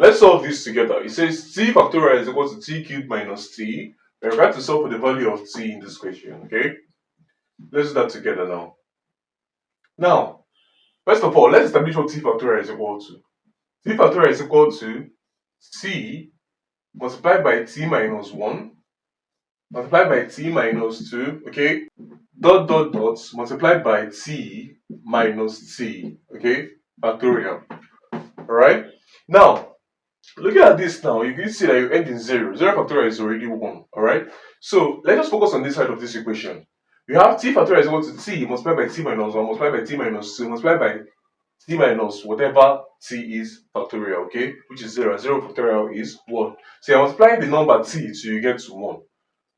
let's solve this together. It says t factorial is equal to t cubed minus t. We're going to solve for the value of t in this question, okay? Let's do that together now. Now, first of all, let's establish what t factorial is equal to. T factorial is equal to t multiplied by t minus 1 multiplied by t minus 2, okay? Dot dot dot multiplied by t minus t, okay? Factorial. Alright? Now, looking at this now, you can see that you end in 0. 0 factorial is already 1, alright? So, let's just focus on this side of this equation. You have t factorial is equal to t multiplied by t minus 1 multiplied by t minus 2 multiplied by t minus whatever t is factorial, okay? Which is 0, and 0 factorial is 1. So you're multiplying the number t till you get to 1.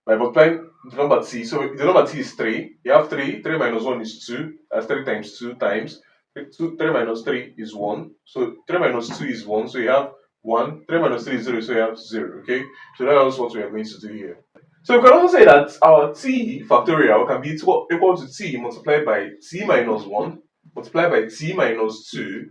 By multiplying the number t, so the number t is 3. You have 3, 3 minus 1 is 2, that's 3 times 2 times 3 minus 3 is 1. So 3 minus 2 is 1, so you have 1. 3 minus 3 is 0, so you have 0, okay? So that is what we are going to do here. So we can also say that our t factorial can be equal to t multiplied by t minus 1 multiplied by t minus 2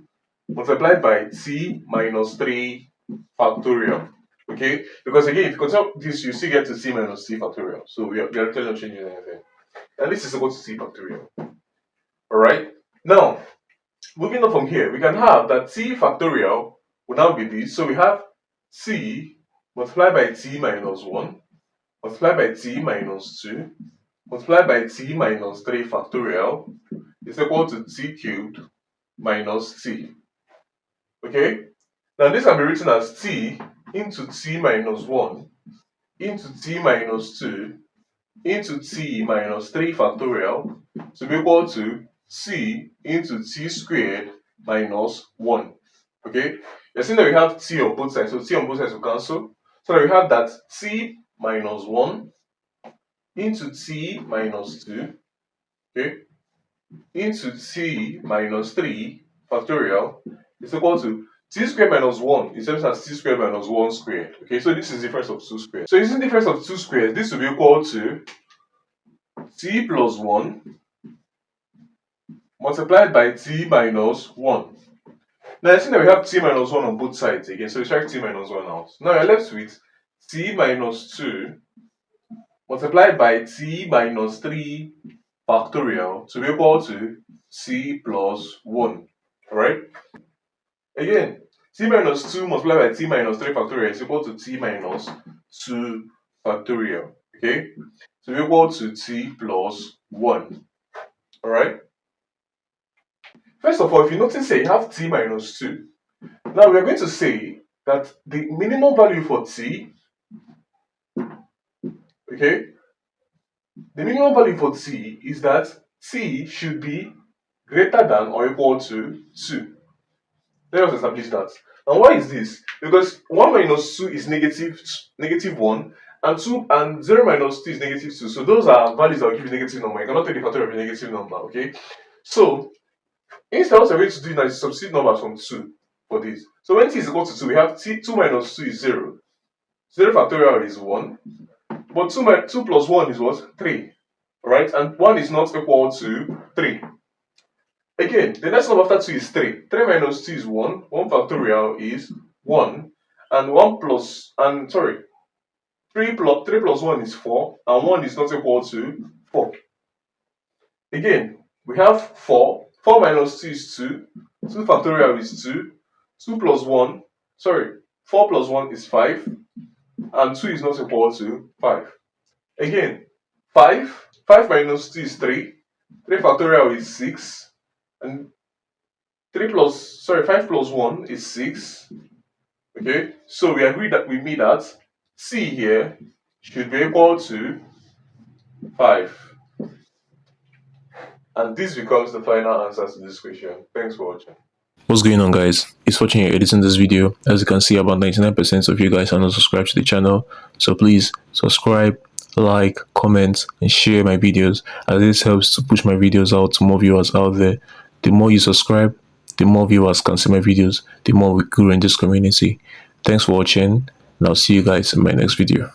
multiplied by t minus 3 factorial. Okay, because again, if you continue this, you still get to t minus t factorial. So we are actually not changing anything. And this is equal to t factorial. Alright, now moving on from here, we can have that t factorial will now be this. So we have t multiplied by t minus 1 multiplied by t minus 2 multiplied by t minus 3 factorial is equal to t cubed minus t. Okay, now this can be written as t into t minus 1 into t minus 2 into t minus 3 factorial to be equal to t into t squared minus 1. Okay, you're seeing that we have t on both sides, so t on both sides will cancel. So that we have that t minus 1 into t minus 2, okay, into t minus 3 factorial is equal to t squared minus 1 is the same as t squared minus 1 squared. Okay, so this is the difference of 2 squared. So using the difference of 2 squared, this will be equal to t plus 1 multiplied by t minus 1. Now you see that we have t minus 1 on both sides again, so we strike t minus 1 out. Now you're left with t minus 2 multiplied by t minus 3 factorial to be equal to t plus 1. Alright? Again, t minus 2 multiplied by t minus 3 factorial is equal to t minus 2 factorial. Okay? To be equal to t plus 1. Alright? First of all, if you notice here, you have t minus 2. Now we are going to say that the minimum value for t, okay, the minimum value for t is that t should be greater than or equal to 2. Let us establish that. And why is this? Because 1 minus 2 is negative 1, and 0 minus 2 is negative 2. So those are values that will give you negative number. You cannot take the factorial of a negative number, okay? So instead, what we're going to do now is substitute numbers from 2 for this. So when t is equal to 2, we have 2 minus 2 is 0. 0 factorial is 1. But 2 plus 1 is what? 3. Alright? And 1 is not equal to 3. Again, the next number after 2 is 3. 3 minus 2 is 1. 1 factorial is 1. And 3 plus 1 is 4. And 1 is not equal to 4. Again, we have 4. 4 minus 2 is 2. 2 factorial is 2. 4 plus 1 is 5. And 2 is not equal to 5. Again, 5 minus 2 is 3. 3 factorial is 6. And 5 plus 1 is 6. Okay, so we agreed that with me that c here should be equal to 5. And this becomes the final answer to this question. Thanks for watching. What's going on, guys? It's Fortune here editing this video. As you can see, about 99% of you guys are not subscribed to the channel, so please subscribe, like, comment, and share my videos, as this helps to push my videos out to more viewers out there. The more you subscribe, the more viewers can see my videos, the more we grow in this community. Thanks for watching, and I'll see you guys in my next video.